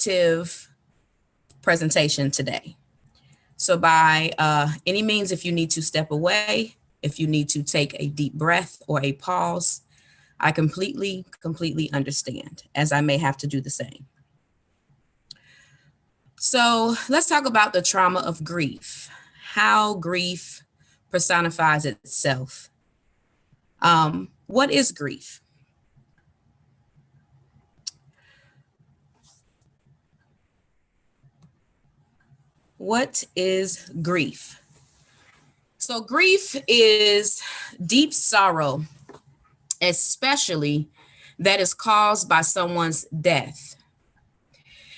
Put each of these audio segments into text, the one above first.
meditative presentation today. So by any means, if you need to step away, if you need to take a deep breath or a pause, I completely understand, as I may have to do the same. So let's talk about the trauma of grief, how grief personifies itself. What is grief? What is grief? So grief is deep sorrow, especially that is caused by someone's death.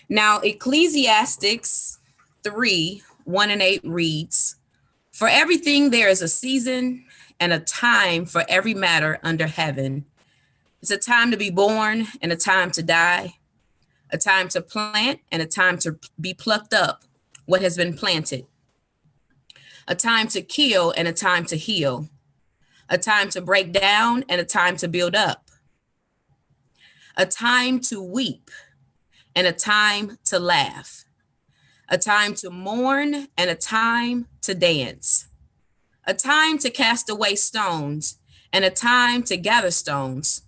Now, Ecclesiastes 3:1-8 reads, "For everything there is a season and a time for every matter under heaven. It's a time to be born and a time to die, a time to plant and a time to be plucked up what has been planted, a time to kill and a time to heal, a time to break down and a time to build up, a time to weep and a time to laugh, a time to mourn and a time to dance, a time to cast away stones and a time to gather stones,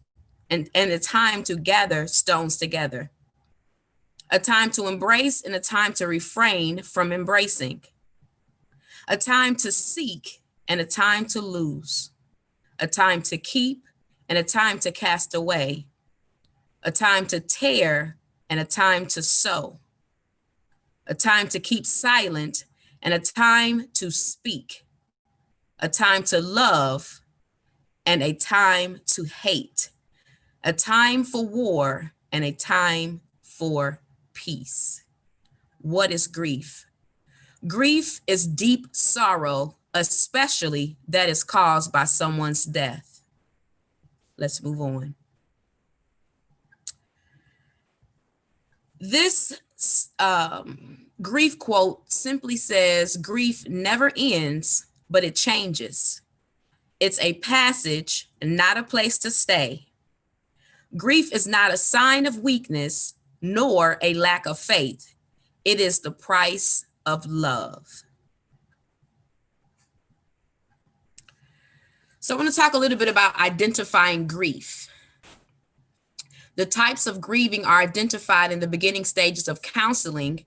and a time to gather stones together, a time to embrace and a time to refrain from embracing, a time to seek and a time to lose, a time to keep and a time to cast away, a time to tear and a time to sow, a time to keep silent and a time to speak, a time to love and a time to hate, a time for war and a time for peace." What is grief? Grief is deep sorrow, especially that is caused by someone's death. Let's move on. This grief quote simply says, "Grief never ends, but it changes. It's a passage, not a place to stay. Grief is not a sign of weakness, nor a lack of faith. It is the price of love." So I want to talk a little bit about identifying grief. The types of grieving are identified in the beginning stages of counseling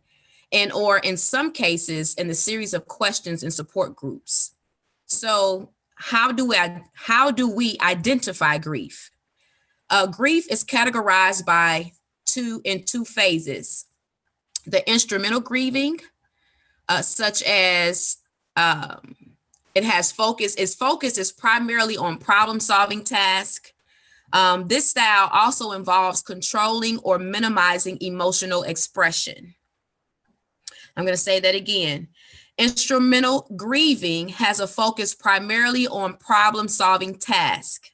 and or in some cases in the series of questions in support groups. So how do we identify grief? Grief is categorized in two phases. The instrumental grieving, such as its focus is primarily on problem-solving tasks. This style also involves controlling or minimizing emotional expression. I'm going to say that again. Instrumental grieving has a focus primarily on problem-solving tasks.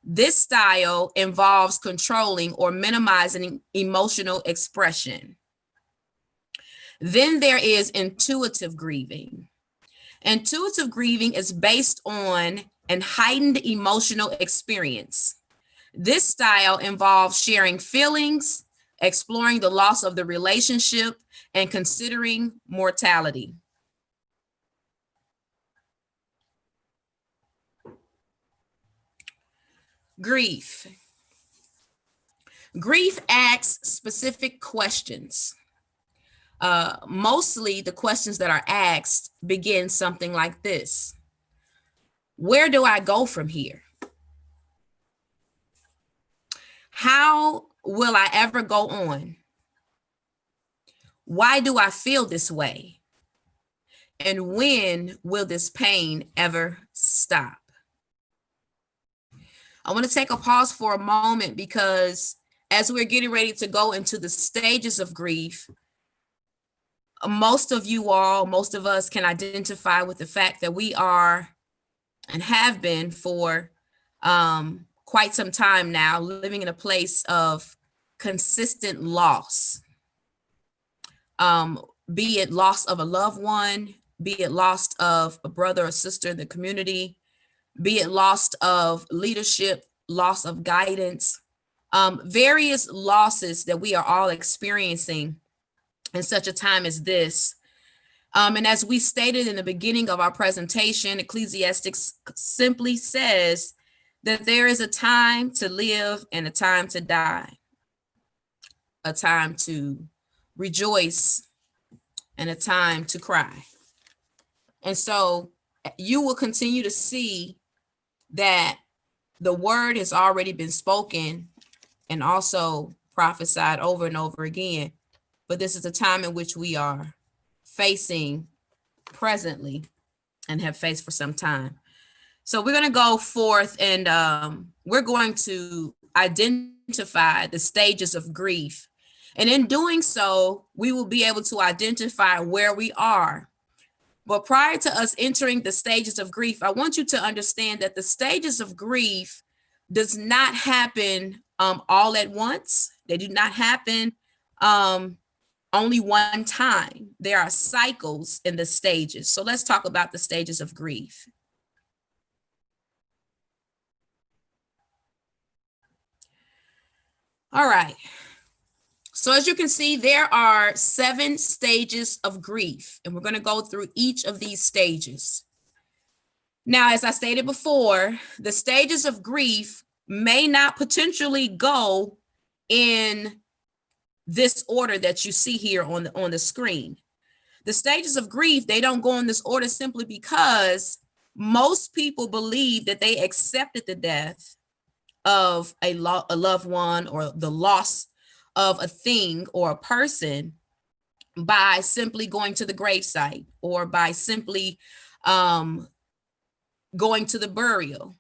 This style involves controlling or minimizing emotional expression. Then there is intuitive grieving. Intuitive grieving is based on an heightened emotional experience. This style involves sharing feelings, exploring the loss of the relationship, and considering mortality. Grief. Grief asks specific questions. Mostly the questions that are asked begin something like this: where do I go from here? How will I ever go on? Why do I feel this way? And when will this pain ever stop? I want to take a pause for a moment because as we're getting ready to go into the stages of grief, most of us can identify with the fact that we are and have been for quite some time now living in a place of consistent loss. Be it loss of a loved one, be it loss of a brother or sister in the community, be it loss of leadership, loss of guidance, various losses that we are all experiencing in such a time as this. And as we stated in the beginning of our presentation, Ecclesiastes simply says that there is a time to live and a time to die, a time to rejoice and a time to cry. And so you will continue to see that the word has already been spoken and also prophesied over and over again. But this is a time in which we are facing presently and have faced for some time. So we're going to go forth and we're going to identify the stages of grief. And in doing so, we will be able to identify where we are. But prior to us entering the stages of grief, I want you to understand that the stages of grief does not happen all at once. They do not happen only one time. There are cycles in the stages. So let's talk about the stages of grief. All right. So as you can see, there are 7 stages of grief, and we're going to go through each of these stages. Now, as I stated before, the stages of grief may not potentially go in this order that you see here on the screen. The stages of grief, they don't go in this order simply because most people believe that they accepted the death of a loved one or the loss of a thing or a person by simply going to the gravesite or by simply going to the burial.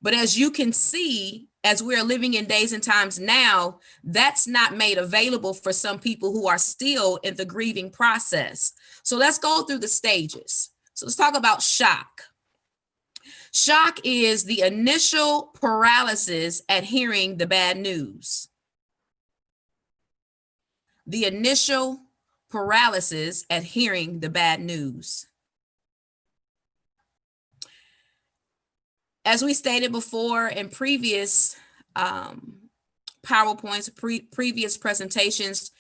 But as you can see, as we're living in days and times now, that's not made available for some people who are still in the grieving process. So let's go through the stages. So let's talk about shock. Shock is the initial paralysis at hearing the bad news. The initial paralysis at hearing the bad news. As we stated before in previous PowerPoints, previous presentations,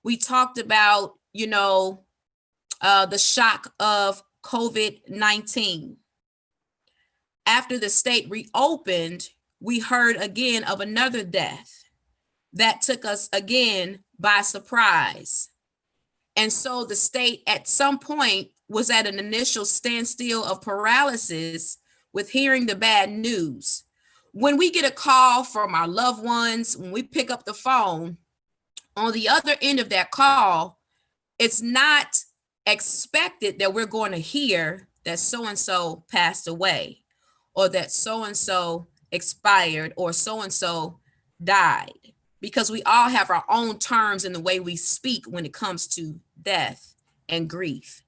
we talked about, the shock of COVID-19. After the state reopened, we heard again of another death that took us again by surprise. And so the state at some point was at an initial standstill of paralysis with hearing the bad news. When we get a call from our loved ones, when we pick up the phone, on the other end of that call, it's not expected that we're going to hear that so-and-so passed away or that so-and-so expired or so-and-so died, because we all have our own terms in the way we speak when it comes to death and grief.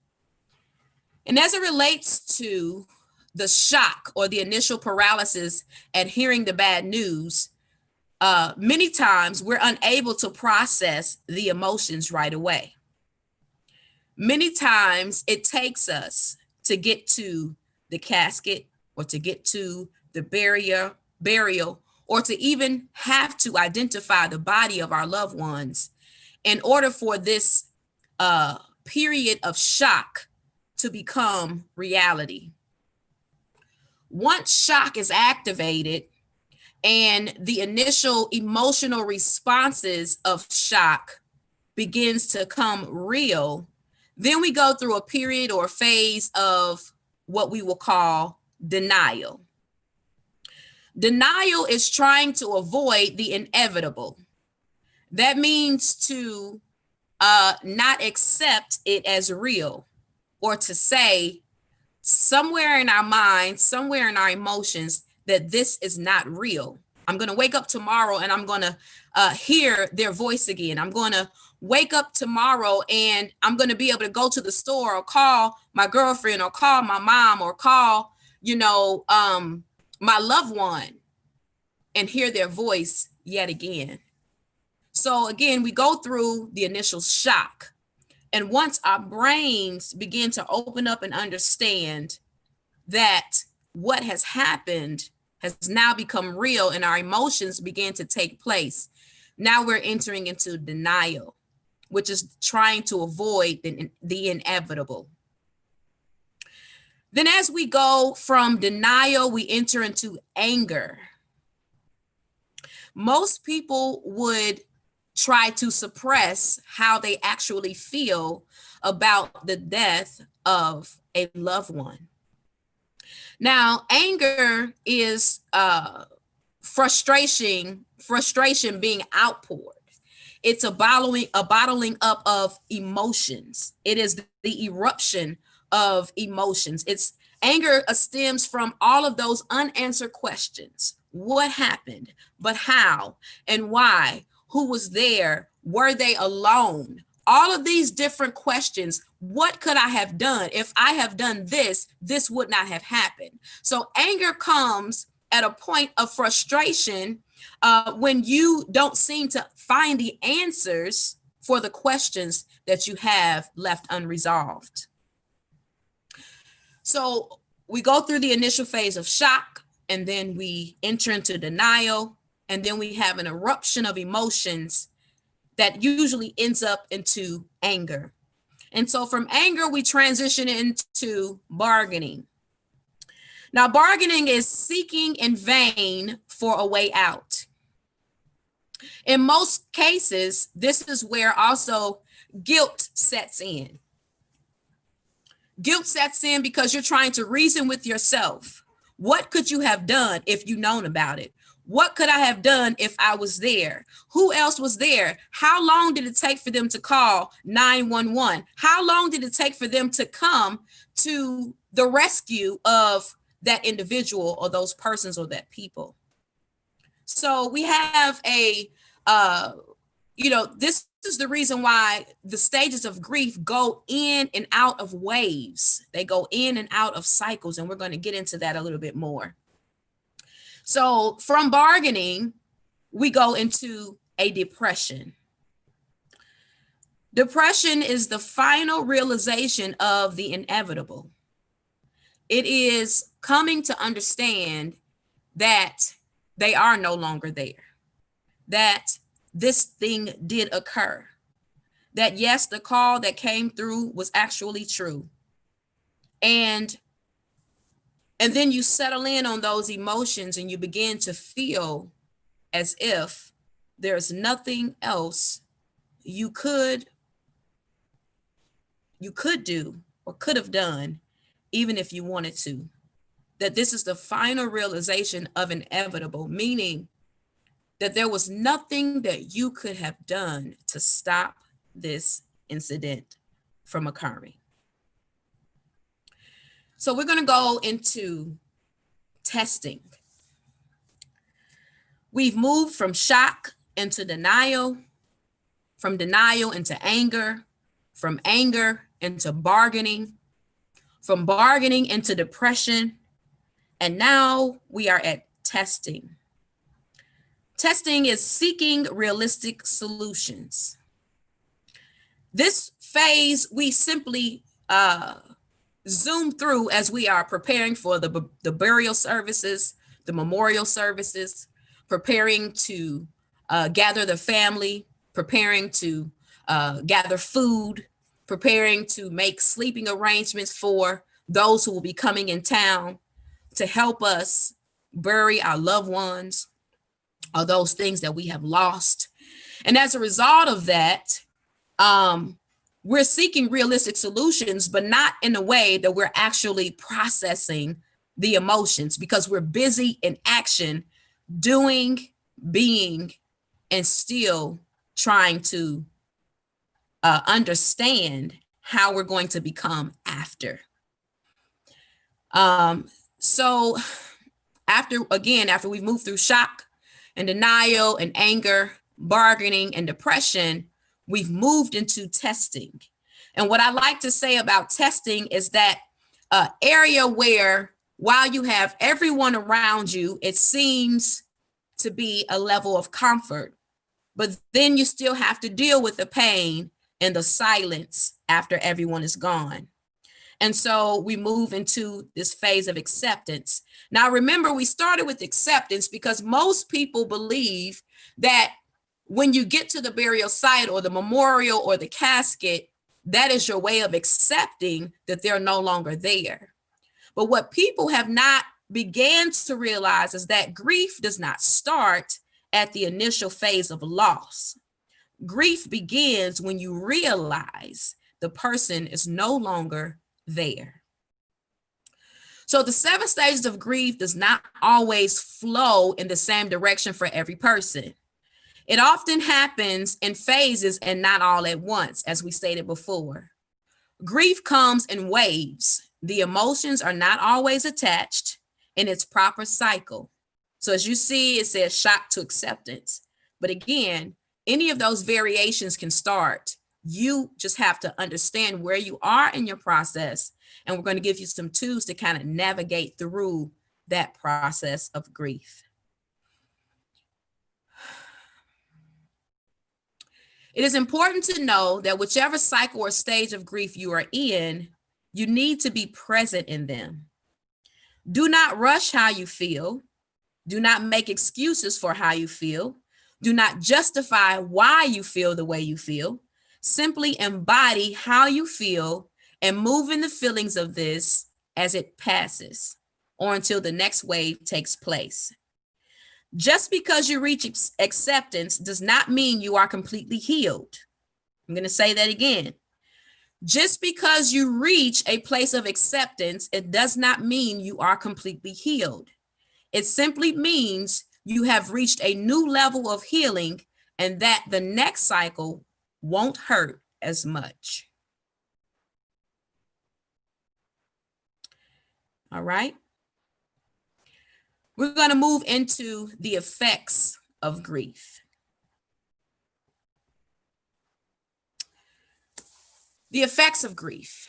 And as it relates to the shock or the initial paralysis at hearing the bad news, many times we're unable to process the emotions right away. Many times it takes us to get to the casket or to get to the burial, or to even have to identify the body of our loved ones in order for this period of shock to become reality. Once shock is activated and the initial emotional responses of shock begins to come real, then we go through a period or phase of what we will call denial. Denial is trying to avoid the inevitable. That means to not accept it as real, or to say somewhere in our minds, somewhere in our emotions, that this is not real. I'm going to wake up tomorrow and I'm going to hear their voice again. I'm going to wake up tomorrow and I'm going to be able to go to the store or call my girlfriend or call my mom or call, my loved one and hear their voice yet again. So again, we go through the initial shock. And once our brains begin to open up and understand that what has happened has now become real and our emotions begin to take place, now we're entering into denial. which is trying to avoid the inevitable. Then as we go from denial, we enter into anger. Most people would try to suppress how they actually feel about the death of a loved one. Now, anger is frustration being outpoured. It's a bottling up of emotions. It is the eruption of emotions. It's anger stems from all of those unanswered questions. What happened? But how and why? Who was there? Were they alone? All of these different questions. What could I have done? If I have done this, this would not have happened. So anger comes at a point of frustration when you don't seem to find the answers for the questions that you have left unresolved. So we go through the initial phase of shock, and then we enter into denial, and then we have an eruption of emotions that usually ends up into anger. And so from anger, we transition into bargaining. Now, bargaining is seeking in vain for a way out. In most cases, this is where also guilt sets in. Guilt sets in because you're trying to reason with yourself. What could you have done if you known about it? What could I have done if I was there? Who else was there? How long did it take for them to call 911? How long did it take for them to come to the rescue of that individual or those persons or that people? So we have this is the reason why the stages of grief go in and out of waves. They go in and out of cycles, and we're going to get into that a little bit more. So from bargaining, we go into a depression. Depression is the final realization of the inevitable. It is coming to understand that they are no longer there, that this thing did occur, that yes, the call that came through was actually true. And then you settle in on those emotions and you begin to feel as if there's nothing else you could do or could have done, even if you wanted to. That this is the final realization of inevitable, meaning that there was nothing that you could have done to stop this incident from occurring. So we're going to go into testing. We've moved from shock into denial, from denial into anger, from anger into bargaining, from bargaining into depression, and now we are at testing. Testing is seeking realistic solutions. This phase we simply zoom through as we are preparing for the burial services, the memorial services, preparing to gather the family, preparing to gather food, preparing to make sleeping arrangements for those who will be coming in town to help us bury our loved ones or those things that we have lost. And as a result of that, we're seeking realistic solutions, but not in a way that we're actually processing the emotions, because we're busy in action, doing, being, and still trying to understand how we're going to become after. So after we've moved through shock and denial and anger, bargaining and depression, we've moved into testing. And what I like to say about testing is that area where, while you have everyone around you, it seems to be a level of comfort, but then you still have to deal with the pain and the silence after everyone is gone. And so we move into this phase of acceptance. Now, remember, we started with acceptance because most people believe that when you get to the burial site or the memorial or the casket, that is your way of accepting that they're no longer there. But what people have not began to realize is that grief does not start at the initial phase of loss. Grief begins when you realize the person is no longer there. So the 7 stages of grief does not always flow in the same direction for every person. It often happens in phases and not all at once, as we stated before. Grief comes in waves. The emotions are not always attached in its proper cycle. So as you see, it says shock to acceptance. But again, any of those variations can start. You just have to understand where you are in your process. And we're going to give you some tools to kind of navigate through that process of grief. It is important to know that whichever cycle or stage of grief you are in, you need to be present in them. Do not rush how you feel. Do not make excuses for how you feel. Do not justify why you feel the way you feel. Simply embody how you feel and move in the feelings of this as it passes or until the next wave takes place. Just because you reach acceptance does not mean you are completely healed. I'm going to say that again. Just because you reach a place of acceptance, it does not mean you are completely healed. It simply means you have reached a new level of healing and that the next cycle won't hurt as much. All right. We're going to move into the effects of grief. The effects of grief.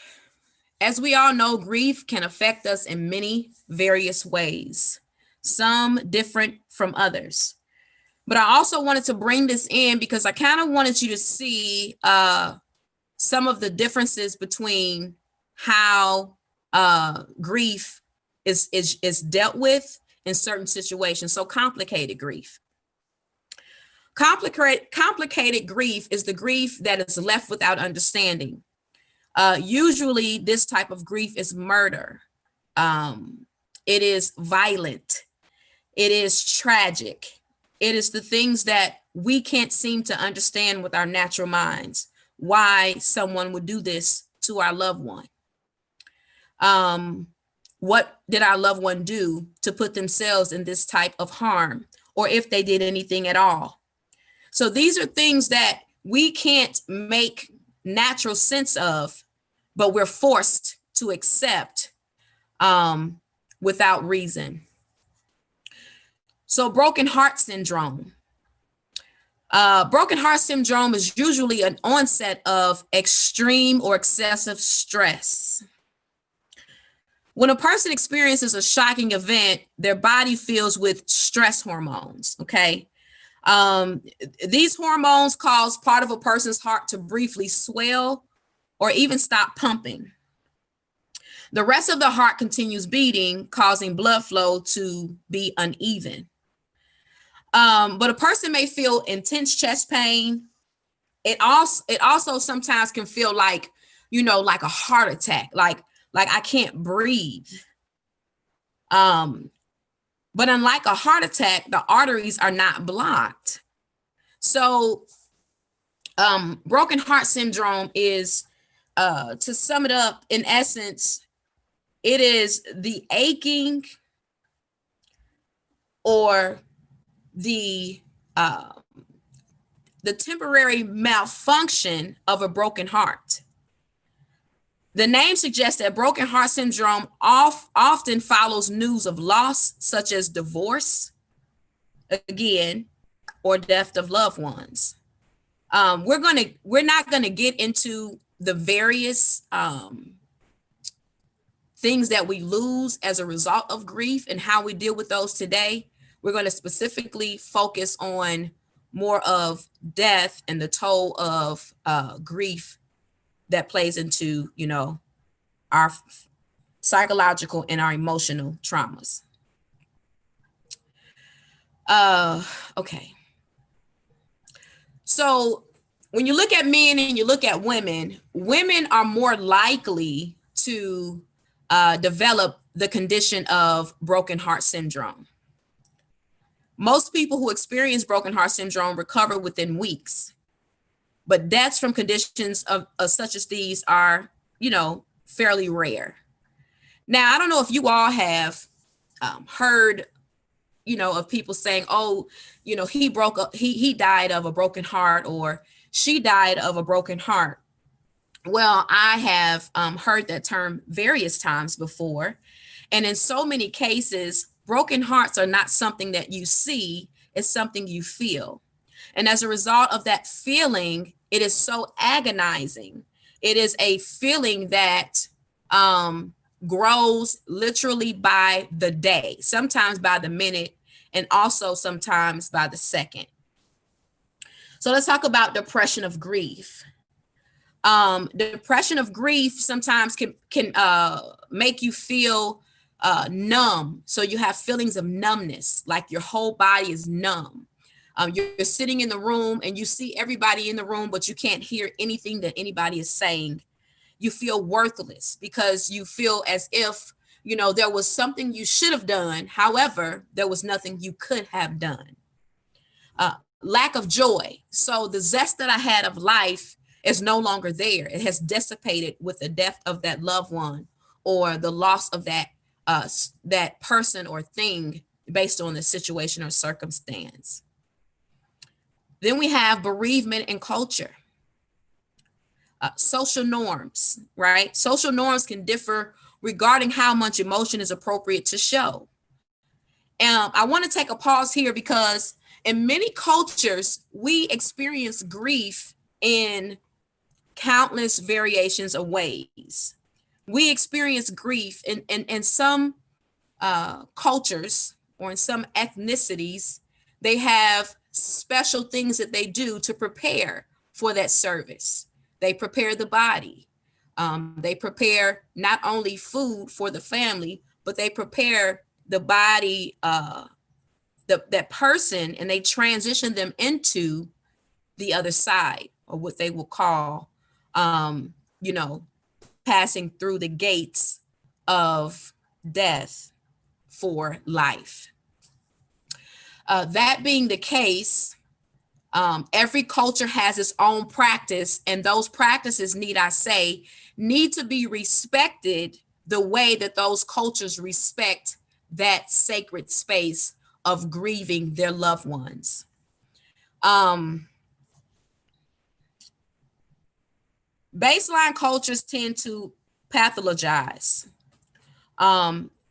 As we all know, grief can affect us in many various ways, some different from others. But I also wanted to bring this in because I kind of wanted you to see some of the differences between how grief is dealt with in certain situations. So complicated grief. Complicated grief is the grief that is left without understanding. Usually this type of grief is murder. It is violent. It is tragic. It is the things that we can't seem to understand with our natural minds, why someone would do this to our loved one. What did our loved one do to put themselves in this type of harm, or if they did anything at all? So these are things that we can't make natural sense of, but we're forced to accept without reason. So broken heart syndrome. Broken heart syndrome is usually an onset of extreme or excessive stress. When a person experiences a shocking event, their body fills with stress hormones, okay? These hormones cause part of a person's heart to briefly swell or even stop pumping. The rest of the heart continues beating, causing blood flow to be uneven. But a person may feel intense chest pain. It also sometimes can feel like, like a heart attack, like I can't breathe. But unlike a heart attack, the arteries are not blocked. So broken heart syndrome is, to sum it up, in essence, it is the aching or the temporary malfunction of a broken heart. The name suggests that broken heart syndrome often follows news of loss, such as divorce, again, or death of loved ones. We're not gonna get into the various things that we lose as a result of grief and how we deal with those today. We're going to specifically focus on more of death and the toll of grief that plays into, our psychological and our emotional traumas. Okay. So when you look at men and you look at women, women are more likely to develop the condition of broken heart syndrome. Most people who experience broken heart syndrome recover within weeks, but deaths from conditions of such as these are, fairly rare. Now, I don't know if you all have heard, of people saying, "Oh, he died of a broken heart," or "She died of a broken heart." Well, I have heard that term various times before, and in so many cases, broken hearts are not something that you see; it's something you feel. And as a result of that feeling, it is so agonizing. It is a feeling that grows literally by the day, sometimes by the minute, and also sometimes by the second. So let's talk about depression of grief. Depression of grief sometimes can make you feel numb. So you have feelings of numbness, like your whole body is numb. You're sitting in the room and you see everybody in the room, but you can't hear anything that anybody is saying. You feel worthless because you feel as if, there was something you should have done. However, there was nothing you could have done. Lack of joy. So the zest that I had of life is no longer there. It has dissipated with the death of that loved one or the loss of that person or thing based on the situation or circumstance. Then we have bereavement and culture. Social norms, right? Social norms can differ regarding how much emotion is appropriate to show. I want to take a pause here because in many cultures, we experience grief in countless variations of ways. We experience grief in some cultures or in some ethnicities. They have special things that they do to prepare for that service. They prepare the body. They prepare not only food for the family, but they prepare the body, that person, and they transition them into the other side, or what they will call, passing through the gates of death for life. That being the case, every culture has its own practice, and those practices, need I say, need to be respected the way that those cultures respect that sacred space of grieving their loved ones. Baseline cultures tend to pathologize.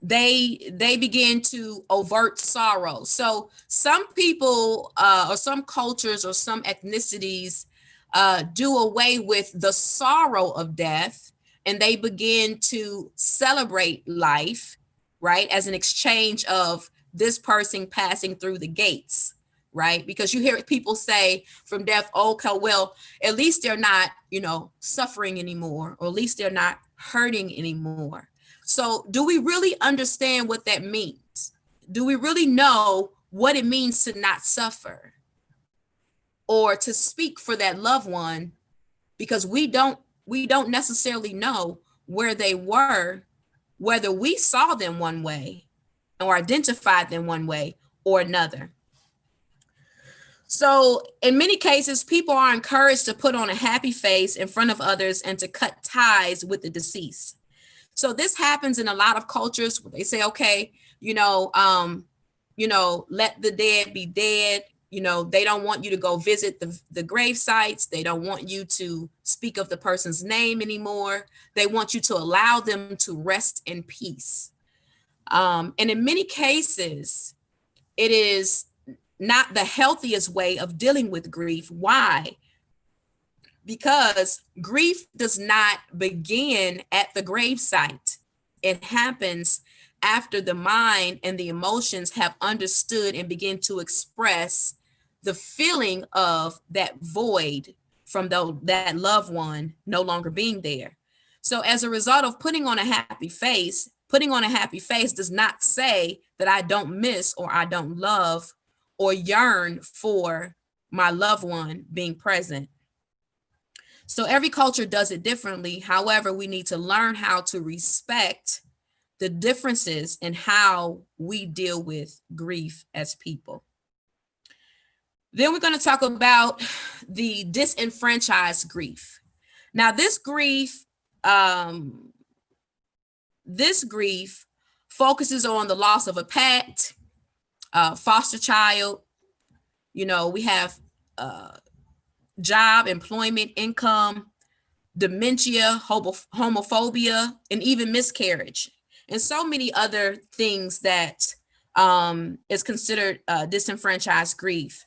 They begin to overt sorrow. So some people or some cultures or some ethnicities do away with the sorrow of death, and they begin to celebrate life, right, as an exchange of this person passing through the gates, right? Because you hear people say from death, okay, well, at least they're not, suffering anymore, or at least they're not hurting anymore. So do we really understand what that means? Do we really know what it means to not suffer or to speak for that loved one? Because we don't necessarily know where they were, whether we saw them one way or identified them one way or another. So in many cases, people are encouraged to put on a happy face in front of others and to cut ties with the deceased. So this happens in a lot of cultures where they say, okay, let the dead be dead. They don't want you to go visit the grave sites. They don't want you to speak of the person's name anymore. They want you to allow them to rest in peace. And in many cases, it is not the healthiest way of dealing with grief. Why? Because grief does not begin at the gravesite. It happens after the mind and the emotions have understood and begin to express the feeling of that void from that loved one no longer being there. So as a result of putting on a happy face does not say that I don't miss or I don't love or yearn for my loved one being present. So every culture does it differently. However, we need to learn how to respect the differences in how we deal with grief as people. Then we're going to talk about the disenfranchised grief. Now, this grief focuses on the loss of a pet, foster child. You know, we have job, employment, income, dementia, homophobia, and even miscarriage, and so many other things that is considered disenfranchised grief.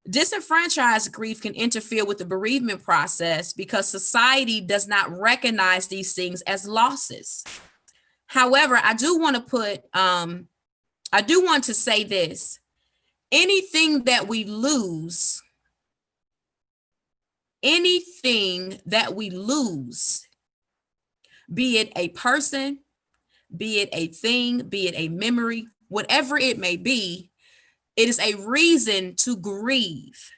Disenfranchised grief can interfere with the bereavement process because society does not recognize these things as losses. However, I do want to say this: anything that we lose, be it a person, be it a thing, be it a memory, whatever it may be, it is a reason to grieve.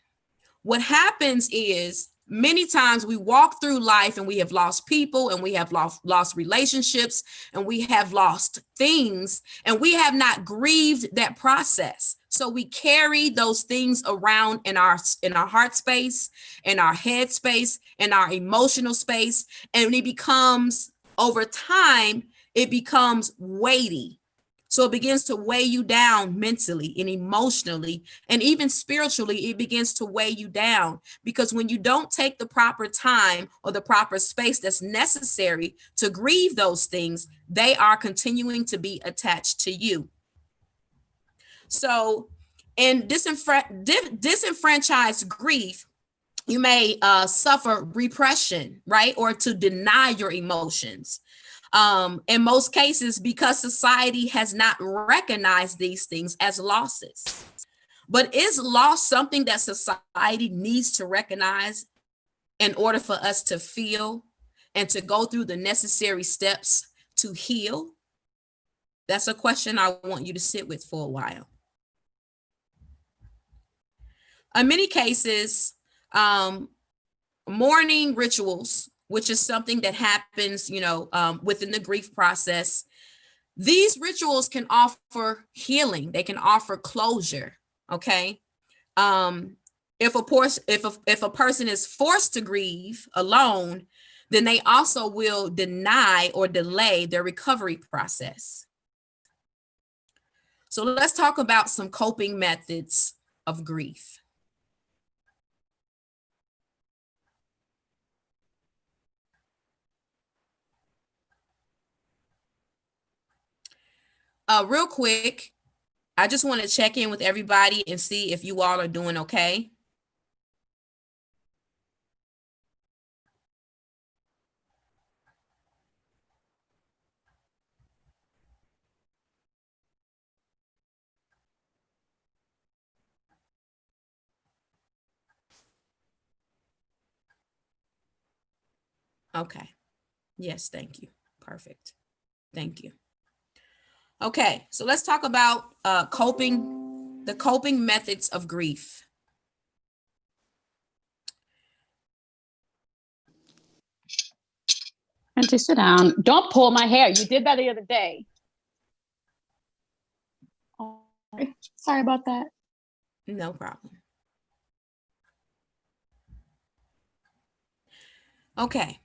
What happens is many times we walk through life and we have lost people, and we have lost relationships, and we have lost things, and we have not grieved that process. So we carry those things around in our heart space, in our head space, in our emotional space, and it becomes, over time, it becomes weighty. So it begins to weigh you down mentally and emotionally, and even spiritually, it begins to weigh you down, because when you don't take the proper time or the proper space that's necessary to grieve those things, they are continuing to be attached to you. So in disenfranchised grief, you may suffer repression, right? Or to deny your emotions. In most cases, because society has not recognized these things as losses. But is loss something that society needs to recognize in order for us to feel and to go through the necessary steps to heal? That's a question I want you to sit with for a while. In many cases, mourning rituals, which is something that happens, within the grief process, these rituals can offer healing. They can offer closure. Okay. If a person is forced to grieve alone, then they also will deny or delay their recovery process. So let's talk about some coping methods of grief. Real quick, I just want to check in with everybody and see if you all are doing okay. Okay. Yes, thank you. Perfect. Thank you. Okay, so let's talk about the coping methods of grief. Auntie, sit down. Don't pull my hair. You did that the other day. Oh, sorry about that. No problem. Okay.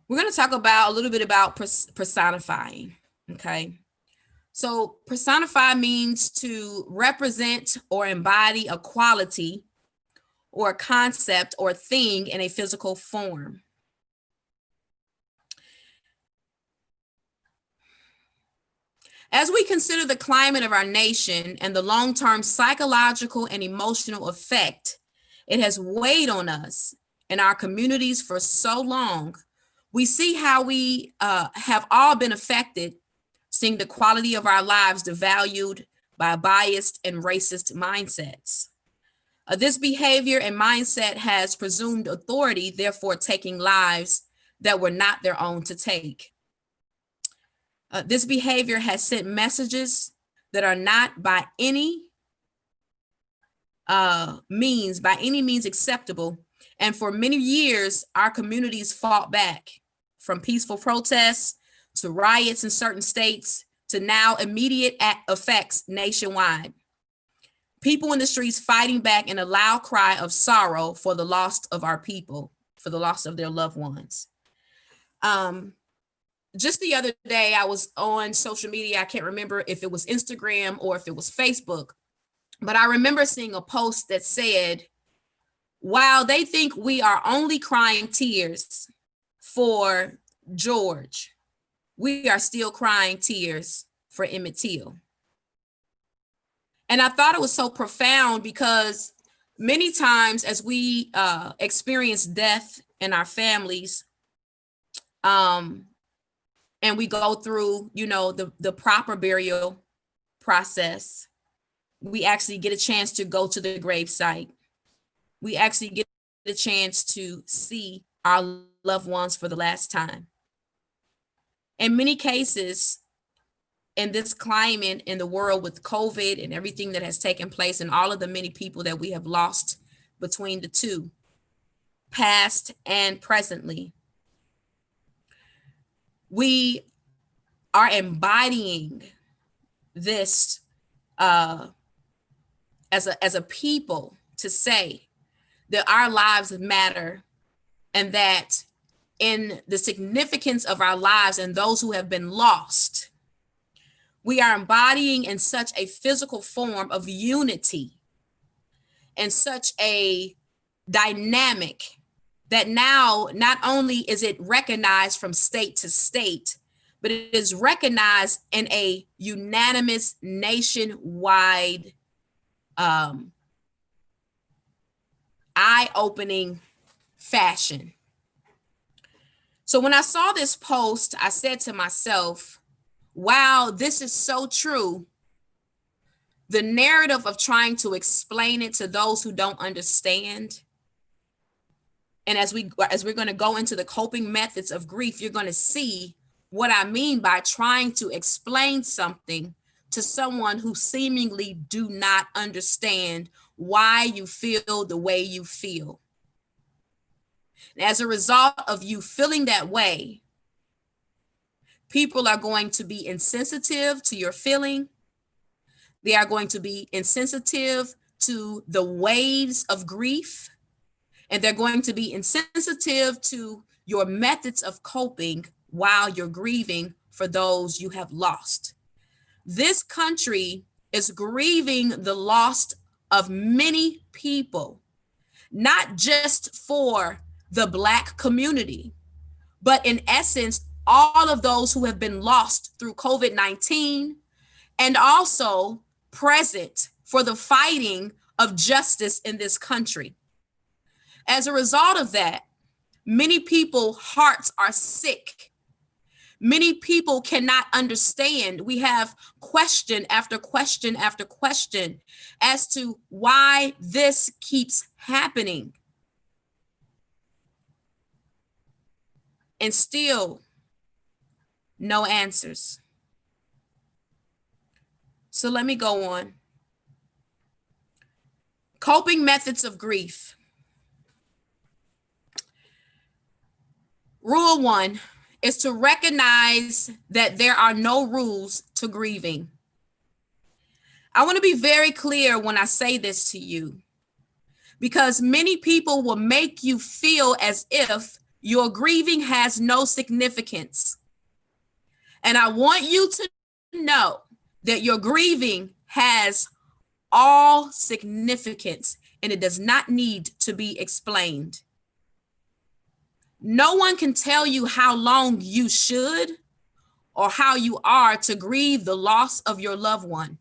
We're going to talk about a little bit about personifying. Okay. So personify means to represent or embody a quality or a concept or thing in a physical form. As we consider the climate of our nation and the long-term psychological and emotional effect it has weighed on us and our communities for so long, we see how we have all been affected, seeing the quality of our lives devalued by biased and racist mindsets. This behavior and mindset has presumed authority, therefore taking lives that were not their own to take. This behavior has sent messages that are not by any means, by any means acceptable. And for many years, our communities fought back, from peaceful protests to riots in certain states to now immediate effects nationwide. People in the streets fighting back in a loud cry of sorrow for the loss of our people, for the loss of their loved ones. Just the other day, I was on social media. I can't remember if it was Instagram or if it was Facebook, but I remember seeing a post that said, while they think we are only crying tears for George, we are still crying tears for Emmett Till. And I thought it was so profound because many times as we experience death in our families, and we go through, the proper burial process, we actually get a chance to go to the gravesite. We actually get a chance to see our loved ones for the last time. In many cases, in this climate in the world with COVID and everything that has taken place and all of the many people that we have lost between the two, past and presently, we are embodying this as a people to say that our lives matter, and that in the significance of our lives and those who have been lost, we are embodying in such a physical form of unity and such a dynamic that now not only is it recognized from state to state, but it is recognized in a unanimous nationwide eye-opening fashion. So when I saw this post, I said to myself, wow, this is so true. The narrative of trying to explain it to those who don't understand. And as we're going to go into the coping methods of grief, you're going to see what I mean by trying to explain something to someone who seemingly do not understand why you feel the way you feel. And as a result of you feeling that way, people are going to be insensitive to your feeling. They are going to be insensitive to the waves of grief. And they're going to be insensitive to your methods of coping while you're grieving for those you have lost. This country is grieving the loss of many people, not just for the Black community, but in essence, all of those who have been lost through COVID-19, and also present for the fighting of justice in this country. As a result of that, many people's hearts are sick. Many people cannot understand. We have question after question after question as to why this keeps happening. And still, no answers. So let me go on. Coping methods of grief. Rule 1 is to recognize that there are no rules to grieving. I want to be very clear when I say this to you, because many people will make you feel as if your grieving has no significance. And I want you to know that your grieving has all significance, and it does not need to be explained. No one can tell you how long you should or how you are to grieve the loss of your loved one.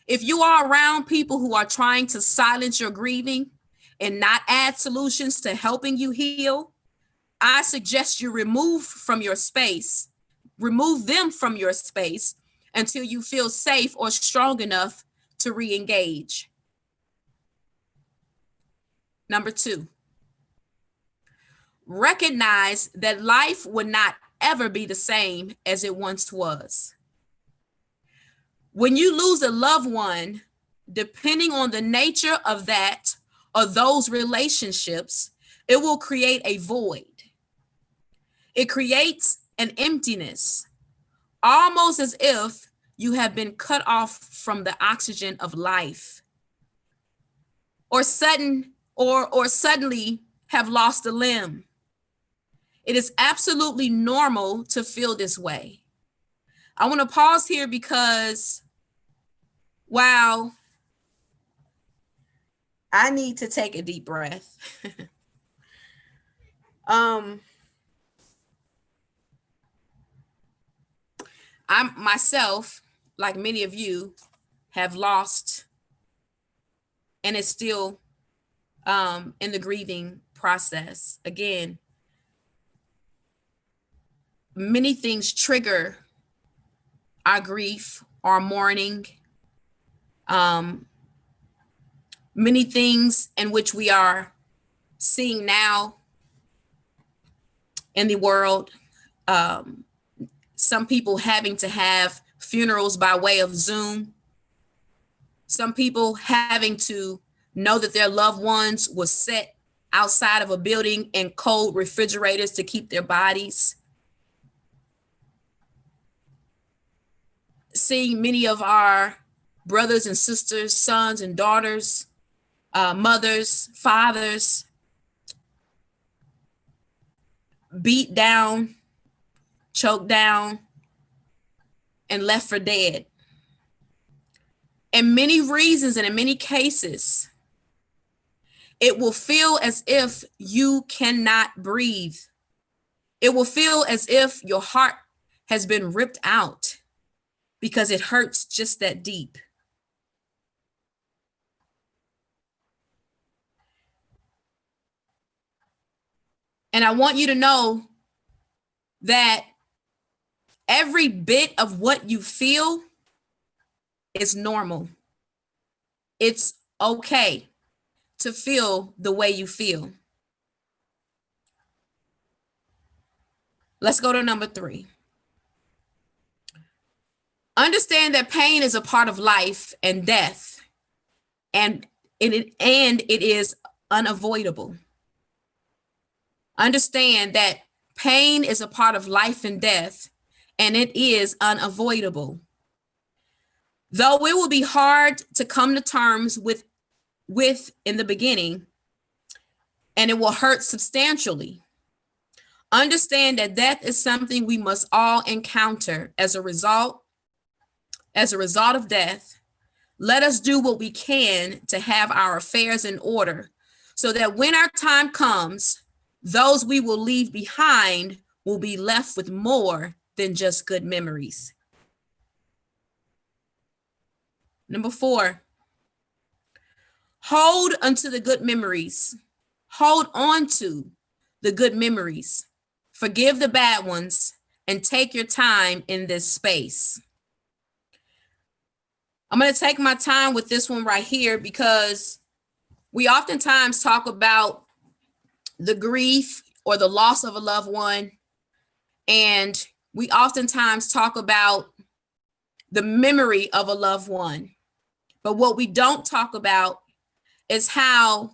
If you are around people who are trying to silence your grieving and not add solutions to helping you heal, I suggest you remove them from your space until you feel safe or strong enough to re-engage. Number 2, recognize that life will not ever be the same as it once was. When you lose a loved one, depending on the nature of that or those relationships, it will create a void. It creates an emptiness, almost as if you have been cut off from the oxygen of life, or suddenly have lost a limb. It is absolutely normal to feel this way. I want to pause here because, wow, I need to take a deep breath. I'm myself, like many of you, have lost and is still in the grieving process. Again, many things trigger our grief, our mourning, many things in which we are seeing now in the world. Some people having to have funerals by way of Zoom. Some people having to know that their loved ones was set outside of a building in cold refrigerators to keep their bodies. Seeing many of our brothers and sisters, sons and daughters, mothers, fathers, beat down, choked down, and left for dead. In many reasons and in many cases, it will feel as if you cannot breathe. It will feel as if your heart has been ripped out because it hurts just that deep. And I want you to know that every bit of what you feel is normal. It's okay to feel the way you feel. Let's go to number 3. Understand that pain is a part of life and death, and it is unavoidable. Understand that pain is a part of life and death, and it is unavoidable. Though it will be hard to come to terms with in the beginning, and it will hurt substantially, understand that death is something we must all encounter. As a result of death, let us do what we can to have our affairs in order so that when our time comes, those we will leave behind will be left with more than just good memories. Number 4, hold onto the good memories. Hold on to the good memories. Forgive the bad ones and take your time in this space. I'm going to take my time with this one right here because we oftentimes talk about the grief or the loss of a loved one, and we oftentimes talk about the memory of a loved one. But what we don't talk about is how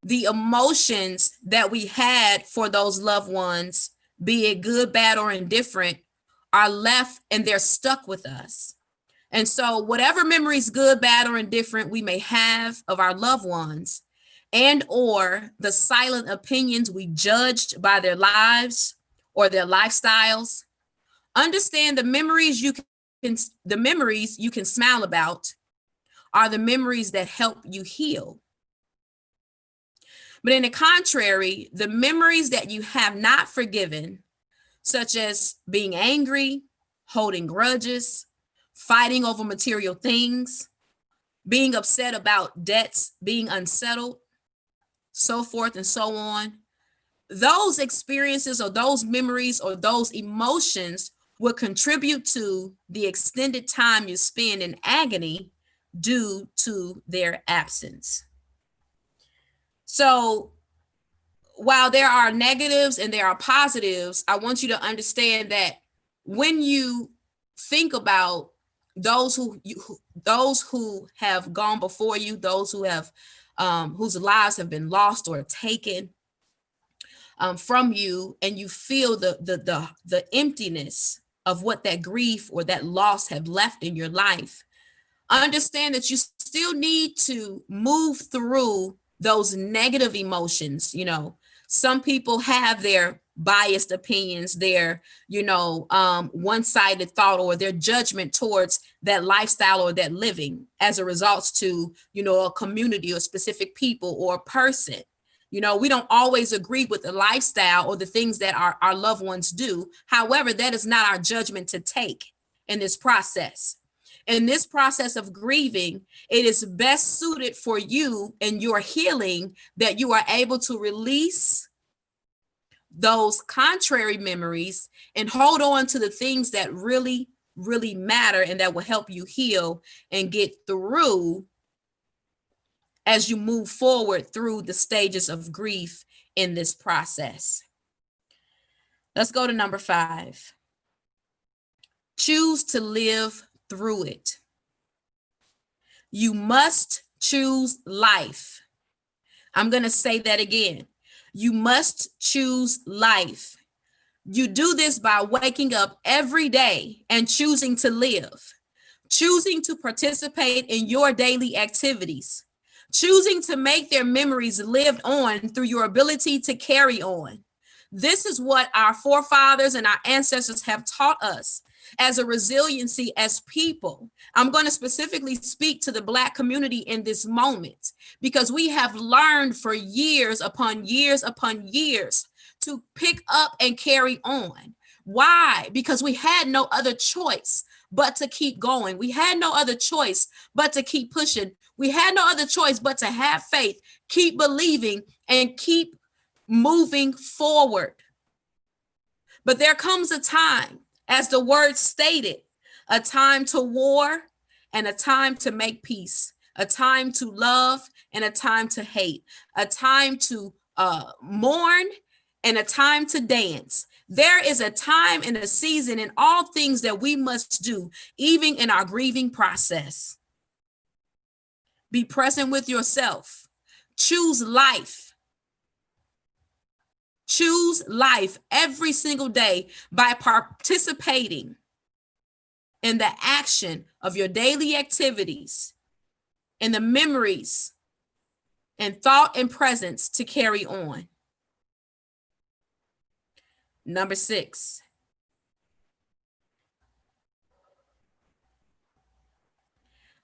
the emotions that we had for those loved ones, be it good, bad, or indifferent, are left and they're stuck with us. And so whatever memories, good, bad, or indifferent, we may have of our loved ones, and or the silent opinions we judged by their lives or their lifestyles, understand the memories you can smile about are the memories that help you heal. But in the contrary, the memories that you have not forgiven, such as being angry, holding grudges, fighting over material things, being upset about debts, being unsettled, so forth and so on, those experiences or those memories or those emotions will contribute to the extended time you spend in agony due to their absence. So while there are negatives and there are positives, I want you to understand that when you think about those who those who have gone before you, those who have whose lives have been lost or taken from you, and you feel the emptiness of what that grief or that loss have left in your life. Understand that you still need to move through those negative emotions. You know, some people have their biased opinions, their, one-sided thought or their judgment towards that lifestyle or that living as a result to, a community or specific people or person. We don't always agree with the lifestyle or the things that our loved ones do. However, that is not our judgment to take in this process. In this process of grieving, it is best suited for you and your healing that you are able to release those contrary memories and hold on to the things that really, really matter and that will help you heal and get through as you move forward through the stages of grief in this process. Let's go to number 5. Choose to live through it. You must choose life. I'm going to say that again. You must choose life. You do this by waking up every day and choosing to live, choosing to participate in your daily activities, choosing to make their memories lived on through your ability to carry on. This is what our forefathers and our ancestors have taught us as a resiliency as people. I'm going to specifically speak to the Black community in this moment because we have learned for years upon years upon years to pick up and carry on. Why? Because we had no other choice but to keep going. We had no other choice but to keep pushing. We had no other choice but to have faith, keep believing, and keep moving forward. But there comes a time, as the word stated, a time to war and a time to make peace, a time to love and a time to hate, a time to mourn and a time to dance. There is a time and a season in all things that we must do, even in our grieving process. Be present with yourself. Choose life. Choose life every single day by participating in the action of your daily activities, in the memories and thought and presence to carry on. Number 6.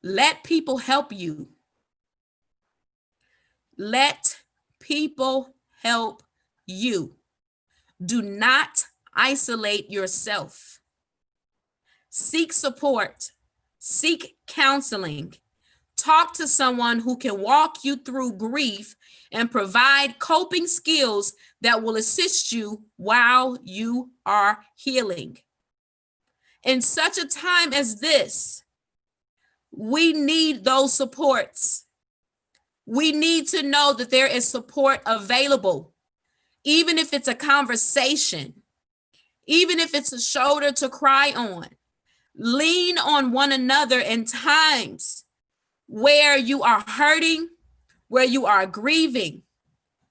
Let people help you. Let people help you. Do not isolate yourself. Seek support. Seek counseling. Talk to someone who can walk you through grief and provide coping skills that will assist you while you are healing. In such a time as this, we need those supports. We need to know that there is support available, even if it's a conversation, even if it's a shoulder to cry on. Lean on one another in times where you are hurting, where you are grieving,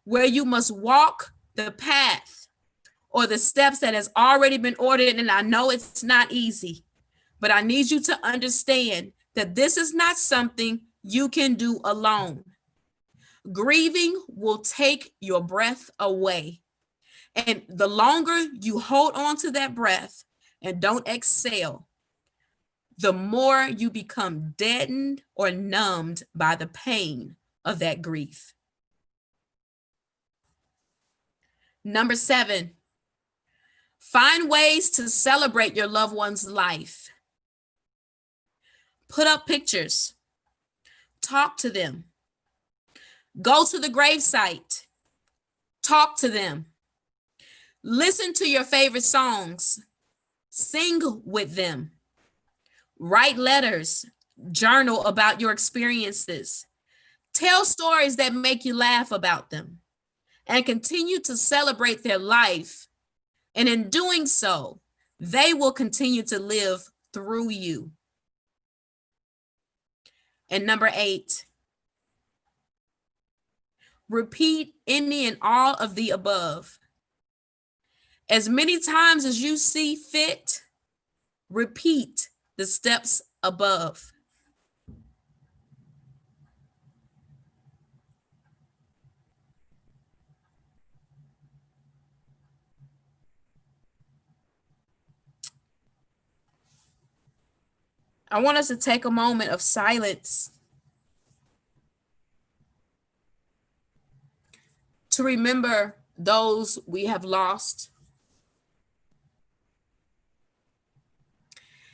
where you must walk the path or the steps that has already been ordered. And I know it's not easy, but I need you to understand that this is not something you can do alone. Grieving will take your breath away. And the longer you hold on to that breath and don't exhale, the more you become deadened or numbed by the pain of that grief. Number 7, find ways to celebrate your loved one's life. Put up pictures. Talk to them. Go to the gravesite. Talk to them. Listen to your favorite songs. Sing with them. Write letters. Journal about your experiences. Tell stories that make you laugh about them. And continue to celebrate their life. And in doing so, they will continue to live through you. And number 8, repeat any and all of the above. As many times as you see fit, repeat the steps above. I want us to take a moment of silence to remember those we have lost.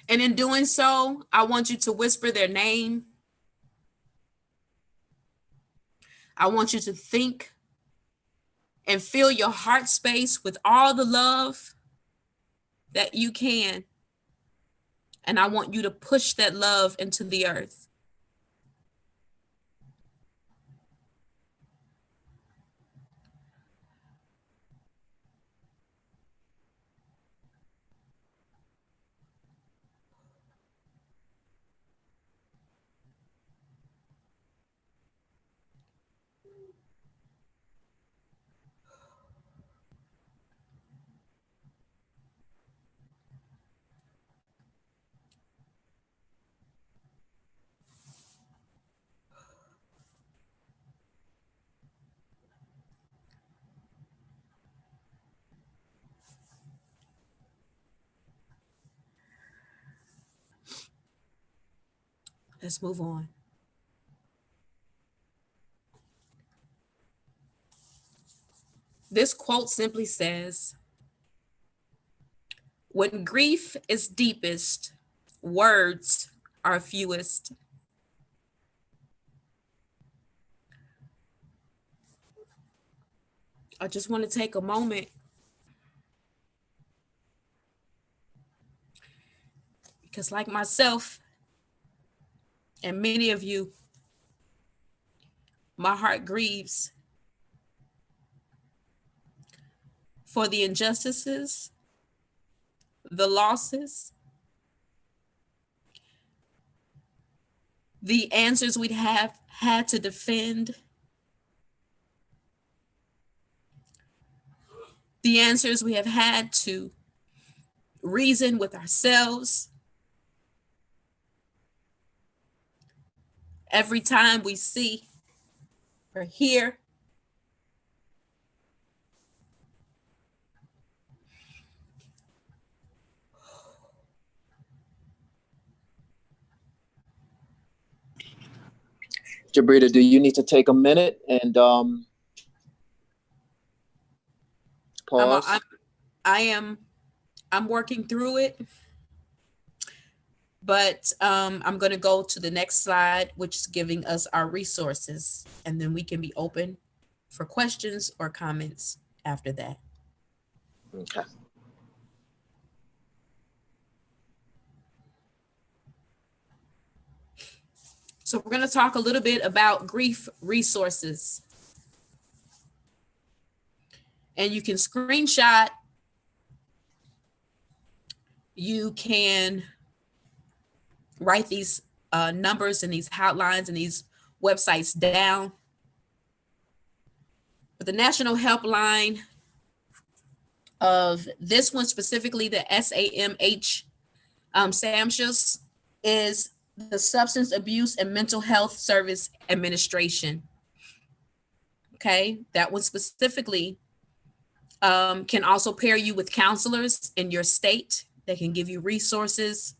And in doing so, I want you to whisper their name. I want you to think and fill your heart space with all the love that you can. And I want you to push that love into the earth. Let's move on. This quote simply says, "When grief is deepest, words are fewest." I just want to take a moment because, like myself and many of you, my heart grieves for the injustices, the losses, the answers we'd have had to defend, the answers we have had to reason with ourselves. Every time we see or hear Jabrita, do you need to take a minute and pause? I'm working through it, but I'm going to go to the next slide, which is giving us our resources, and then we can be open for questions or comments after that. Okay. So we're going to talk a little bit about grief resources. And you can screenshot, you can write these numbers and these hotlines and these websites down. But the national helpline of this one specifically, the SAMH, SAMHSA, is the Substance Abuse and Mental Health Service Administration. Okay, that one specifically can also pair you with counselors in your state. They can give you resources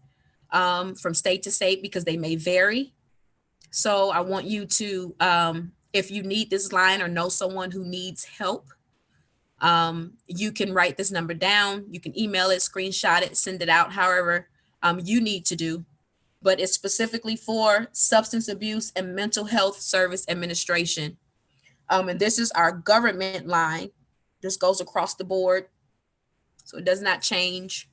from state to state because they may vary. So I want you to, if you need this line or know someone who needs help, you can write this number down. You can email it, screenshot it, send it out, however you need to do. But it's specifically for Substance Abuse and Mental Health Service Administration. And this is our government line. This goes across the board, so it does not change.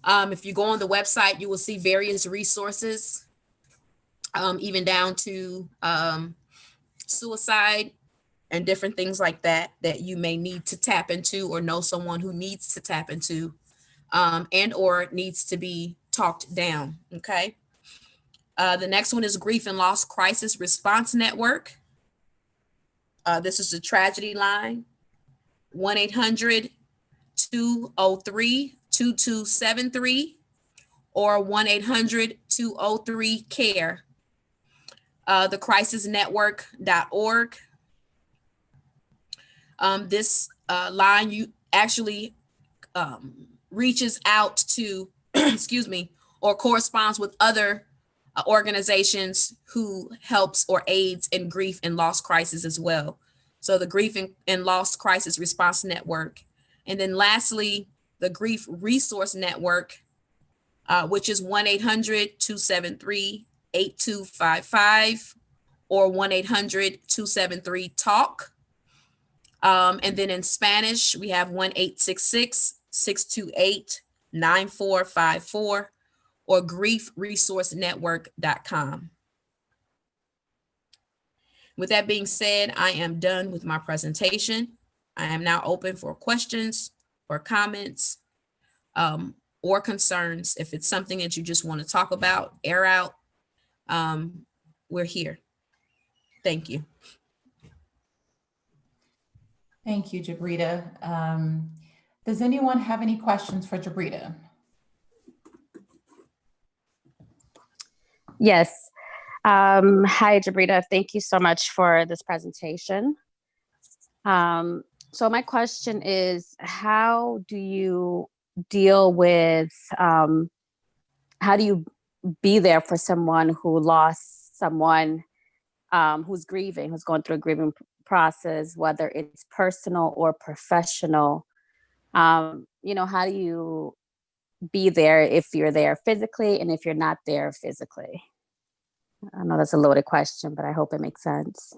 If you go on the website, you will see various resources, even down to suicide and different things like that, that you may need to tap into or know someone who needs to tap into and or needs to be talked down, okay? The next one is Grief and Loss Crisis Response Network. This is the tragedy line, 1-800-203-2273 or 1-800-203-CARE. The crisisnetwork.org. This line you actually reaches out to, excuse me, or corresponds with other organizations who helps or aids in grief and loss crisis as well. So the Grief and Loss Crisis Response Network. And then lastly, the Grief Resource Network, which is 1-800-273-8255 or 1-800-273-TALK. And then in Spanish, we have 1-866-628-9454 or griefresourcenetwork.com. With that being said, I am done with my presentation. I am now open for questions or comments or concerns. If it's something that you just want to talk about, air out, we're here. Thank you. Thank you, Jabrita. Does anyone have any questions for Jabrita? Yes. Hi, Jabrita. Thank you so much for this presentation. So my question is, how do you deal with, how do you be there for someone who lost someone who's grieving, who's going through a grieving process, whether it's personal or professional? How do you be there if you're there physically and if you're not there physically? I know that's a loaded question, but I hope it makes sense.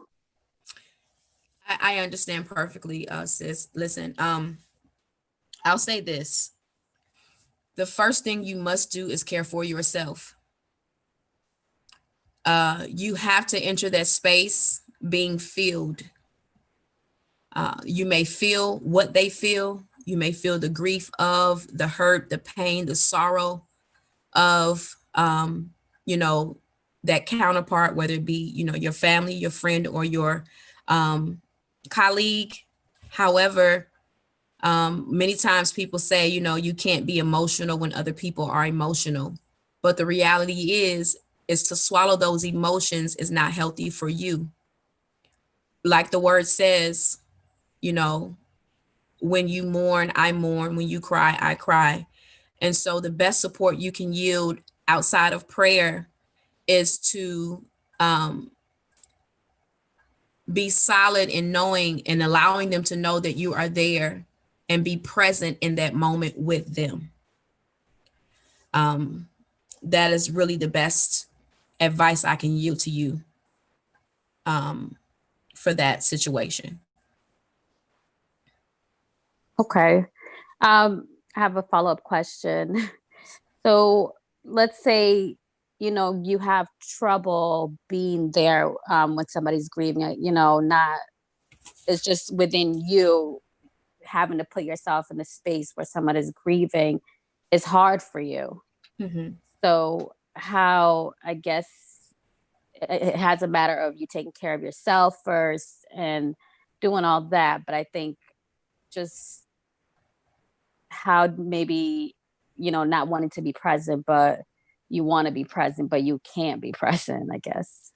I understand perfectly, sis. Listen, I'll say this. The first thing you must do is care for yourself. You have to enter that space being filled. You may feel what they feel. You may feel the grief of, the hurt, the pain, the sorrow of, that counterpart, whether it be, your family, your friend, or your colleague. However, many times people say, you can't be emotional when other people are emotional. But the reality is to swallow those emotions is not healthy for you. Like the word says, when you mourn, I mourn. When you cry, I cry. And so the best support you can yield outside of prayer is to be solid in knowing and allowing them to know that you are there and be present in that moment with them. That is really the best advice I can yield to you for that situation. Okay. I have a follow-up question. So let's say, you have trouble being there when somebody's grieving, it's just within you having to put yourself in a space where someone is grieving is hard for you. Mm-hmm. So how, I guess, it has a matter of you taking care of yourself first and doing all that. But I think just how maybe, not wanting to be present, but you want to be present, but you can't be present, I guess.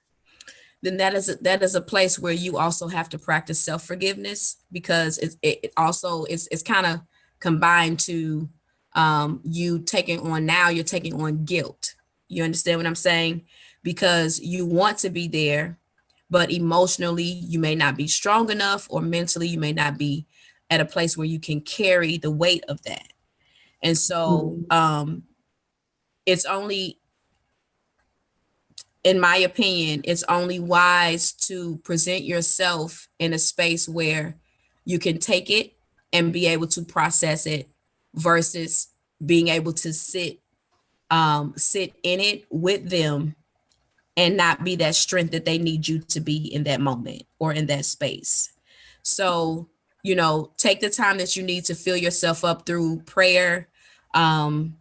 Then that is a place where you also have to practice self-forgiveness, because it also it's kind of combined to you're taking on guilt. You understand what I'm saying? Because you want to be there, but emotionally you may not be strong enough, or mentally you may not be at a place where you can carry the weight of that. And so it's only, in my opinion, it's only wise to present yourself in a space where you can take it and be able to process it, versus being able to sit in it with them and not be that strength that they need you to be in that moment or in that space. So, take the time that you need to fill yourself up through prayer, through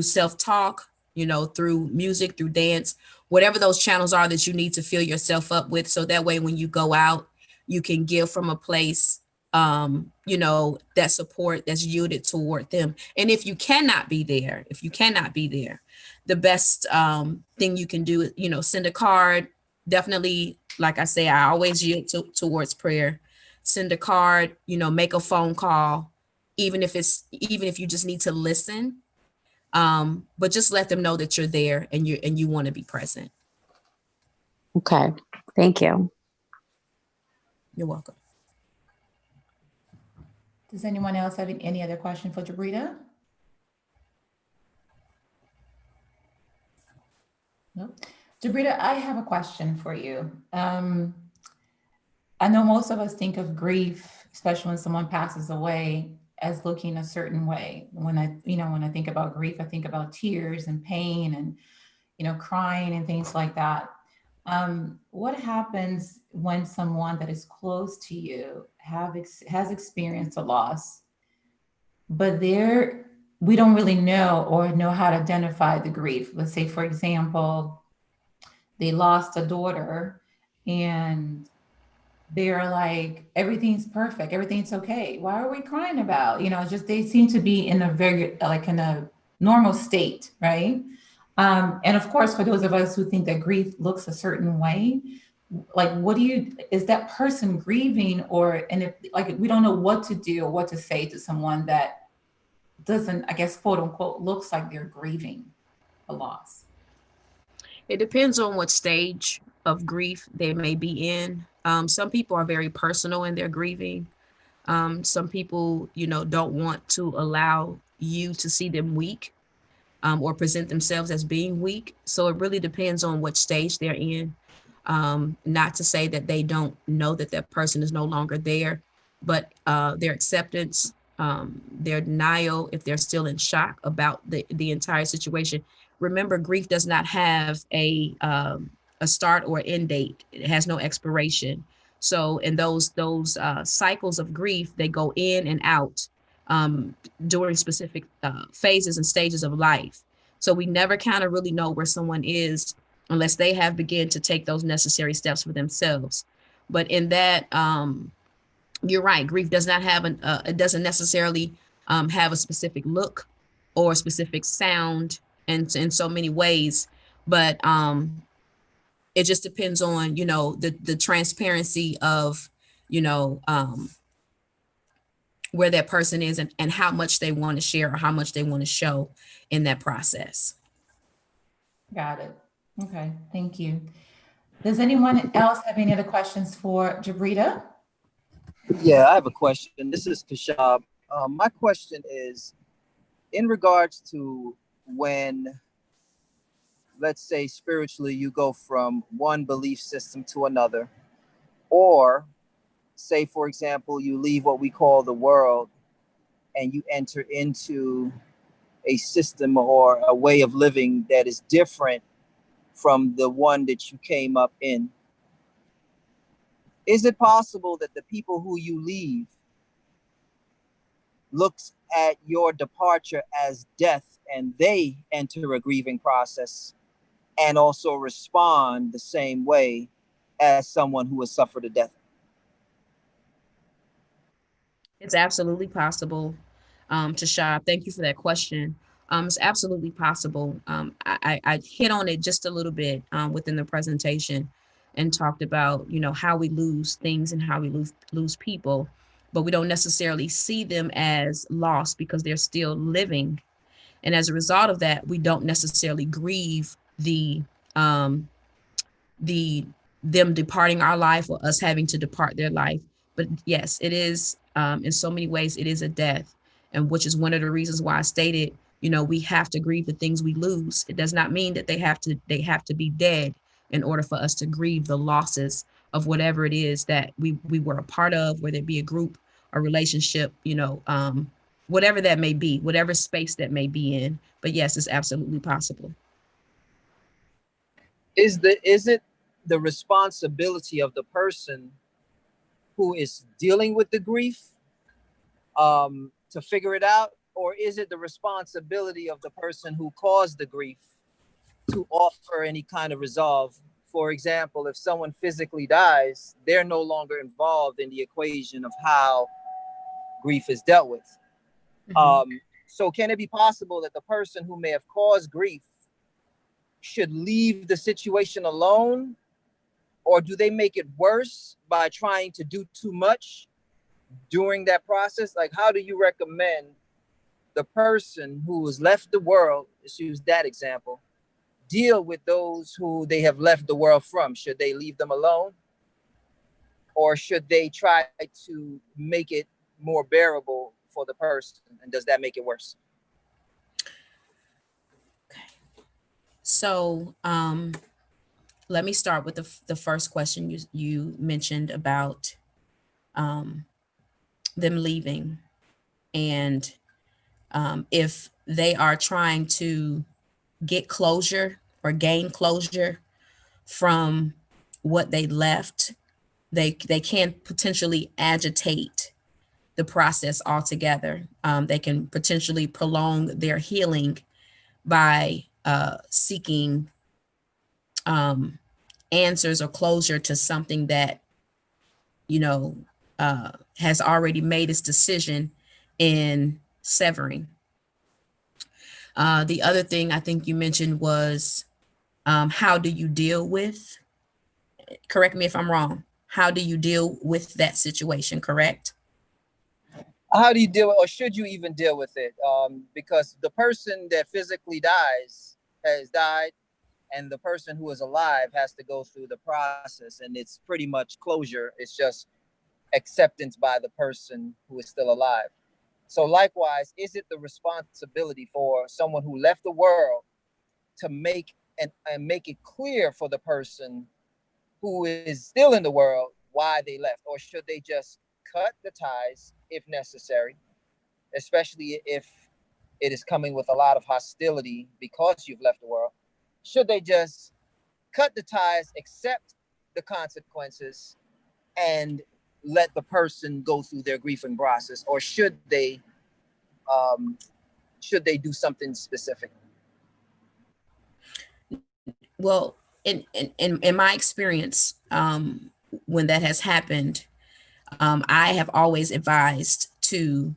self-talk, through music, through dance, whatever those channels are that you need to fill yourself up with. So that way, when you go out, you can give from a place, that support that's yielded toward them. And if you cannot be there, the best thing you can do is, send a card. Definitely, like I say, I always yield towards prayer. Send a card, make a phone call, even if you just need to listen. But just let them know that you're there and you want to be present. Okay. Thank you. You're welcome. Does anyone else have any other question for Jabrita? No. Jabrita, I have a question for you. I know most of us think of grief, especially when someone passes away, as looking a certain way. When I think about grief, I think about tears and pain and, crying and things like that. What happens when someone that is close to you has experienced a loss, but we don't really know how to identify the grief? Let's say, for example, they lost a daughter and they're like, everything's perfect, everything's okay. Why are we crying about? Just they seem to be in a normal state, right? And of course, for those of us who think that grief looks a certain way, like, is that person grieving, and if we don't know what to do or what to say to someone that doesn't, I guess, quote unquote, looks like they're grieving a loss? It depends on what stage of grief they may be in. Some people are very personal in their grieving. Some people, don't want to allow you to see them weak, or present themselves as being weak. So it really depends on what stage they're in. Not to say that they don't know that that person is no longer there, but their acceptance, their denial, if they're still in shock about the entire situation. Remember, grief does not have a start or end date. It has no expiration. So in those cycles of grief, they go in and out during specific phases and stages of life. So we never kind of really know where someone is unless they have begun to take those necessary steps for themselves. But in that, you're right, grief does not have it doesn't necessarily have a specific look or a specific sound, and in so many ways. But it just depends on, the transparency of, where that person is and how much they want to share or how much they want to show in that process. Got it. Okay, thank you. Does anyone else have any other questions for Jabrita? Yeah, I have a question. This is Kashab. My question is in regards to when, let's say, spiritually, you go from one belief system to another, or say, for example, you leave what we call the world and you enter into a system or a way of living that is different from the one that you came up in. Is it possible that the people who you leave looks at your departure as death and they enter a grieving process and also respond the same way as someone who has suffered a death? It's absolutely possible. Tashab, thank you for that question. It's absolutely possible. I hit on it just a little bit within the presentation and talked about, how we lose things and how we lose people, but we don't necessarily see them as lost because they're still living. And as a result of that, we don't necessarily grieve them departing our life or us having to depart their life. But yes, it is, in so many ways, it is a death, and which is one of the reasons why I stated, we have to grieve the things we lose. It does not mean that they have to be dead in order for us to grieve the losses of whatever it is that we were a part of, whether it be a group, a relationship, whatever that may be, whatever space that may be in. But yes, it's absolutely possible. Is it the responsibility of the person who is dealing with the grief to figure it out, or is it the responsibility of the person who caused the grief to offer any kind of resolve. For example, if someone physically dies, they're no longer involved in the equation of how grief is dealt with. So can it be possible that the person who may have caused grief should leave the situation alone? Or do they make it worse by trying to do too much during that process? Like, how do you recommend the person who has left the world, let's use that example, deal with those who they have left the world from? Should they leave them alone? Or should they try to make it more bearable for the person? And does that make it worse? So let me start with the first question you mentioned about them leaving, and if they are trying to get closure or gain closure from what they left, they can potentially agitate the process altogether. They can potentially prolong their healing by seeking answers or closure to something that has already made its decision in severing. The other thing I think you mentioned was how do you deal with, correct me if I'm wrong, how do you deal with that situation, correct? How do you deal with, or should you even deal with it? Because the person that physically dies has died, and the person who is alive has to go through the process, and it's pretty much closure. It's just acceptance by the person who is still alive. So likewise, is it the responsibility for someone who left the world to make and make it clear for the person who is still in the world why they left? Or should they just cut the ties if necessary, especially if it is coming with a lot of hostility because you've left the world? Should they just cut the ties, accept the consequences, and let the person go through their grieving process? Or should they do something specific? Well, in my experience, when that has happened, I have always advised to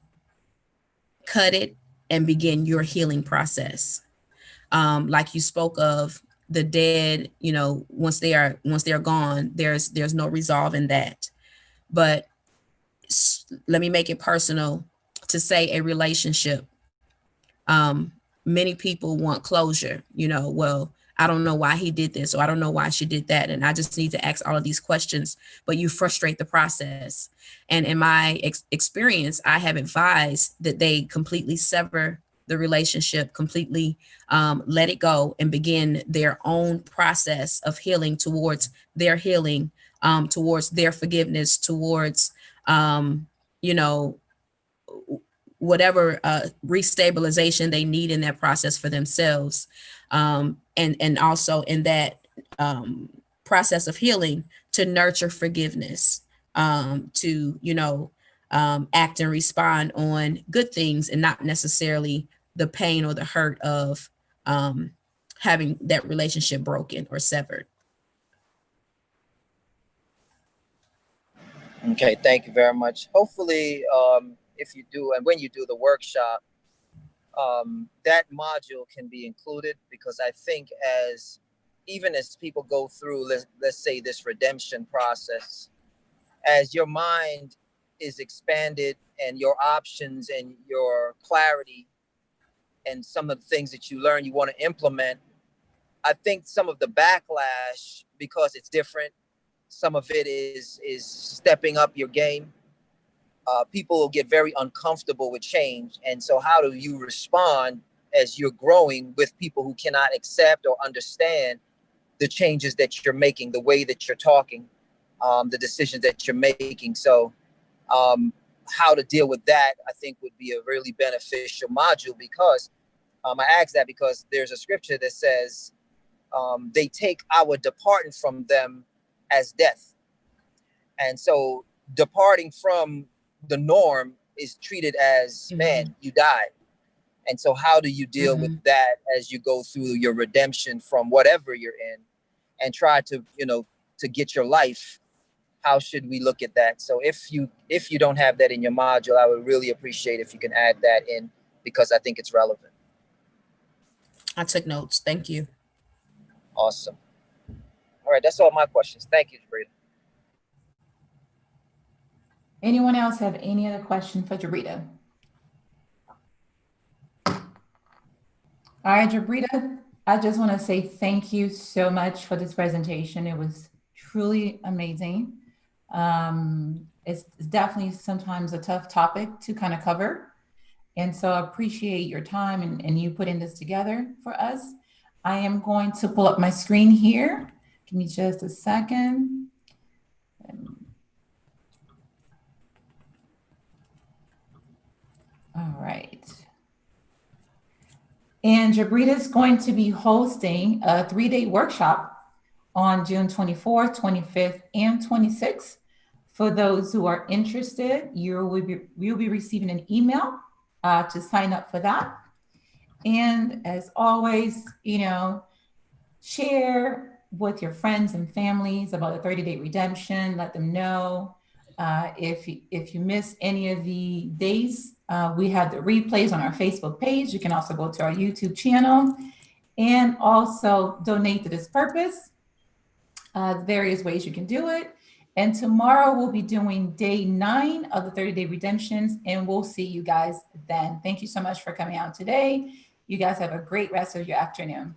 cut it and begin your healing process. Like you spoke of the dead, once they're gone, there's no resolve in that. But let me make it personal to say a relationship. Many people want closure, well, I don't know why he did this, or I don't know why she did that, and I just need to ask all of these questions, but you frustrate the process. And in my experience, I have advised that they completely sever the relationship, completely let it go, and begin their own process of healing, towards their healing, towards their forgiveness, towards whatever restabilization they need in that process for themselves. And also in that process of healing, to nurture forgiveness, to act and respond on good things, and not necessarily the pain or the hurt of having that relationship broken or severed. Okay, thank you very much. Hopefully, if you do, and when you do the workshop, that module can be included, because I think even as people go through, let's say, this redemption process, as your mind is expanded and your options and your clarity and some of the things that you learn you want to implement, I think some of the backlash, because it's different, some of it is stepping up your game. People will get very uncomfortable with change. And so how do you respond as you're growing with people who cannot accept or understand the changes that you're making, the way that you're talking, the decisions that you're making? So how to deal with that, I think, would be a really beneficial module, because I ask that because there's a scripture that says they take our departing from them as death. And so departing from the norm is treated as, man, you died. And so how do you deal with that as you go through your redemption from whatever you're in and try to, to get your life? How should we look at that? So if you don't have that in your module, I would really appreciate if you can add that in, because I think it's relevant. I took notes. Thank you. Awesome. All right, that's all my questions. Thank you, Jabrita. Anyone else have any other question for Jabrita? All right, Jabrita, I just want to say thank you so much for this presentation. It was truly amazing. It's definitely sometimes a tough topic to kind of cover. And so I appreciate your time and you putting this together for us. I am going to pull up my screen here. Give me just a second. All right. And Jabrita is going to be hosting a 3-day workshop on June 24th, 25th, and 26th. For those who are interested, you'll be receiving an email to sign up for that. And as always, share with your friends and families about the 30-day redemption. Let them know. If you miss any of the days, we have the replays on our Facebook page. You can also go to our YouTube channel and also donate to this purpose. Various ways you can do it. And tomorrow we'll be doing day 9 of the 30-day redemptions, and we'll see you guys then. Thank you so much for coming out today. You guys have a great rest of your afternoon.